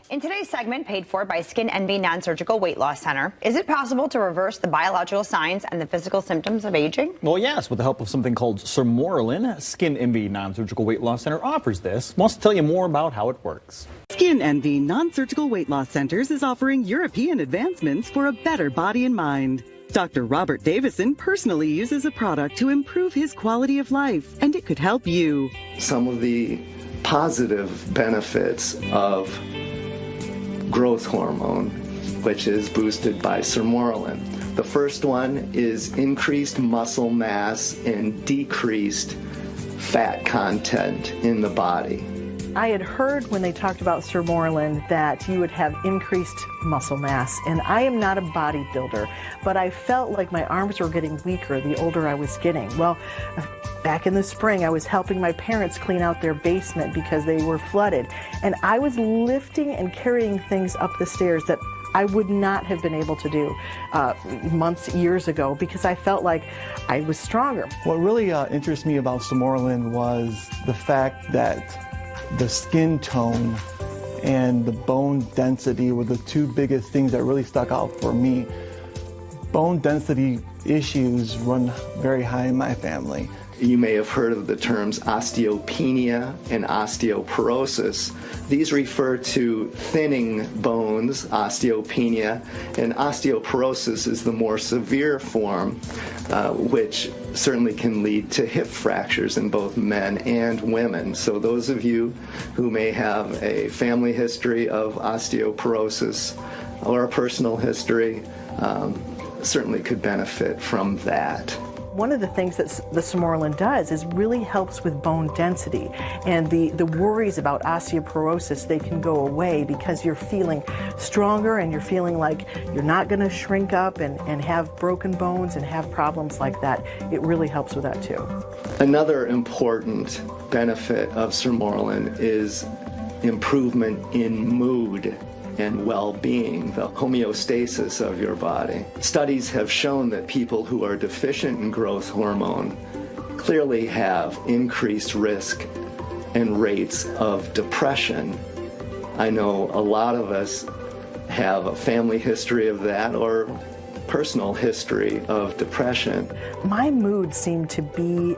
In today's segment, paid for by Skin Envy Non-Surgical Weight Loss Center, is it possible to reverse the biological signs and the physical symptoms of aging? Well, yes, with the help of something called Sermorelin, Skin Envy Non-Surgical Weight Loss Center offers this. Wants to tell you more about how it works. Skin Envy Non-Surgical Weight Loss Centers is offering European advancements for a better body and mind. Dr. Robert Davison personally uses a product to improve his quality of life, and it could help you. Some of the positive benefits of growth hormone, which is boosted by Sermorelin. The first one is increased muscle mass and decreased fat content in the body. I had heard when they talked about Sermorelin that you would have increased muscle mass, and I am not a bodybuilder, but I felt like my arms were getting weaker the older I was getting. Well, back in the spring, I was helping my parents clean out their basement because they were flooded, and I was lifting and carrying things up the stairs that I would not have been able to do years ago because I felt like I was stronger. What really interests me about Sermorelin was the fact that the skin tone and the bone density were the two biggest things that really stuck out for me. Bone density issues run very high in my family. You may have heard of the terms osteopenia and osteoporosis. These refer to thinning bones, osteopenia, and osteoporosis is the more severe form, which certainly can lead to hip fractures in both men and women. So those of you who may have a family history of osteoporosis or a personal history certainly could benefit from that. One of the things that the Sermorelin does is really helps with bone density, and the worries about osteoporosis, they can go away because you're feeling stronger and you're feeling like you're not going to shrink up and have broken bones and have problems like that. It really helps with that too. Another important benefit of Sermorelin is improvement in mood and well-being, the homeostasis of your body. Studies have shown that people who are deficient in growth hormone clearly have increased risk and rates of depression. I know a lot of us have a family history of that or personal history of depression. My mood seemed to be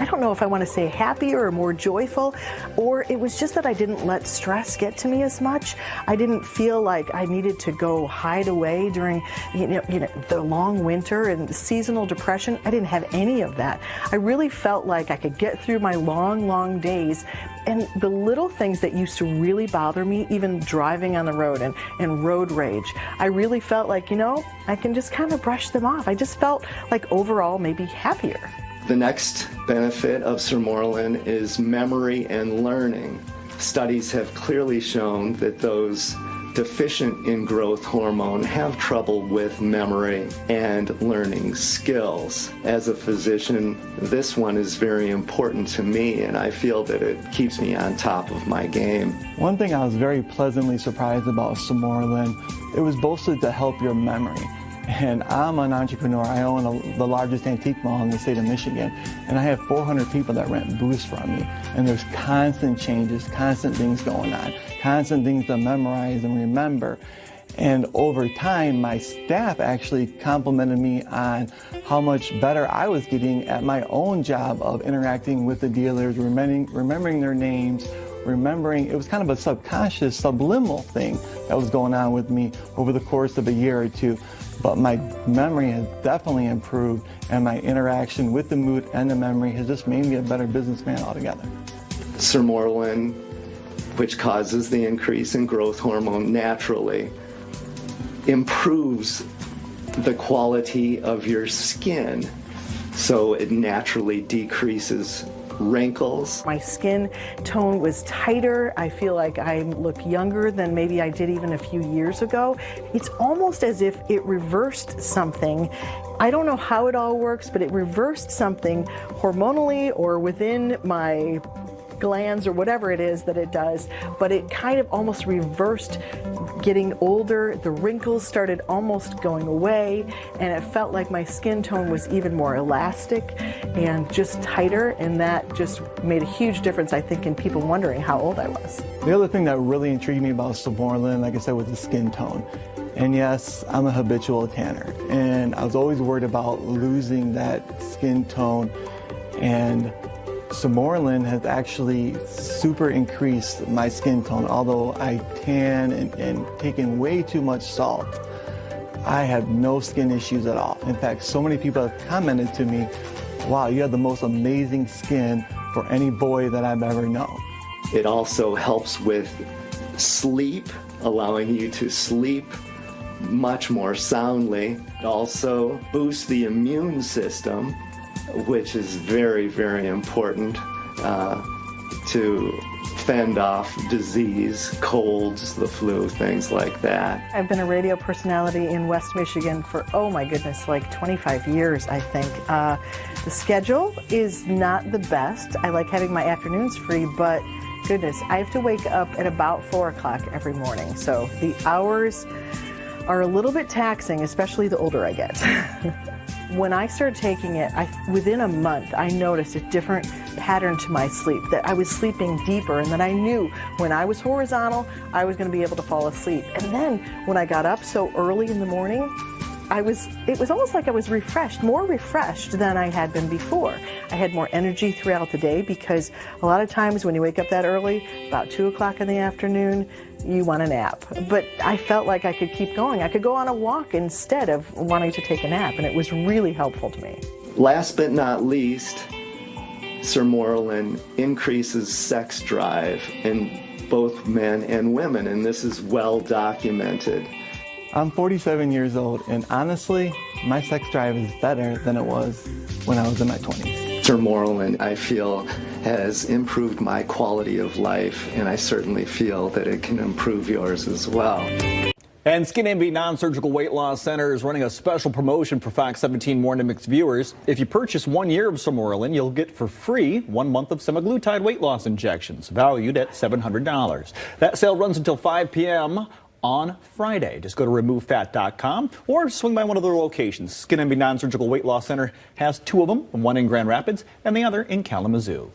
I don't know if I want to say happier or more joyful, or it was just that I didn't let stress get to me as much. I didn't feel like I needed to go hide away during the long winter and seasonal depression. I didn't have any of that. I really felt like I could get through my long days, and the little things that used to really bother me, even driving on the road and road rage, I really felt like, I can just kind of brush them off. I just felt like overall maybe happier. The next benefit of Sermorelin is memory and learning. Studies have clearly shown that those deficient in growth hormone have trouble with memory and learning skills. As a physician, this one is very important to me, and I feel that it keeps me on top of my game. One thing I was very pleasantly surprised about Sermorelin, it was boasted to help your memory. And I'm an entrepreneur. I own the largest antique mall in the state of Michigan, and I have 400 people that rent booths from me. And there's constant changes, constant things going on, constant things to memorize and remember. And over time, my staff actually complimented me on how much better I was getting at my own job of interacting with the dealers, remembering their names, it was kind of a subconscious, subliminal thing that was going on with me over the course of a year or two. But my memory has definitely improved, and my interaction with the mood and the memory has just made me a better businessman altogether. Sermorelin, which causes the increase in growth hormone naturally, improves the quality of your skin, so it naturally decreases wrinkles. My skin tone was tighter. I feel like I look younger than maybe I did even a few years ago. It's almost as if it reversed something. I don't know how it all works, but it reversed something hormonally or within my glands or whatever it is that it does, but it kind of almost reversed getting older. The wrinkles started almost going away, and it felt like my skin tone was even more elastic and just tighter, and that just made a huge difference, I think, in people wondering how old I was. The other thing that really intrigued me about Semaglutide, like I said, was the skin tone. And yes, I'm a habitual tanner, and I was always worried about losing that skin tone. And Semaglutide has actually super increased my skin tone. Although I tan and taken way too much salt, I have no skin issues at all. In fact, so many people have commented to me, wow, you have the most amazing skin for any boy that I've ever known. It also helps with sleep, allowing you to sleep much more soundly. It also boosts the immune system, which is very, very important to fend off disease, colds, the flu, things like that. I've been a radio personality in West Michigan for, oh my goodness, like 25 years, I think. The schedule is not the best. I like having my afternoons free, but goodness, I have to wake up at about 4 o'clock every morning. So the hours are a little bit taxing, especially the older I get. When I started taking it, within a month, I noticed a different pattern to my sleep, that I was sleeping deeper, and that I knew when I was horizontal, I was going to be able to fall asleep. And then when I got up so early in the morning, it was almost like I was refreshed, more refreshed than I had been before. I had more energy throughout the day, because a lot of times when you wake up that early, about 2 o'clock in the afternoon, you want a nap. But I felt like I could keep going. I could go on a walk instead of wanting to take a nap, and it was really helpful to me. Last but not least, Semaglutide increases sex drive in both men and women, and this is well documented. I'm 47 years old, and honestly, my sex drive is better than it was when I was in my 20s. Semaglutide, I feel, has improved my quality of life, and I certainly feel that it can improve yours as well. And Skin Envy Non-Surgical Weight Loss Center is running a special promotion for Fox 17 Morning Mix viewers. If you purchase 1 year of Semaglutide, you'll get for free 1 month of semaglutide weight loss injections, valued at $700. That sale runs until 5 p.m. on Friday. Just go to removefat.com or swing by one of their locations. Skin Envy Non-Surgical Weight Loss Center has 2 of them, one in Grand Rapids and the other in Kalamazoo.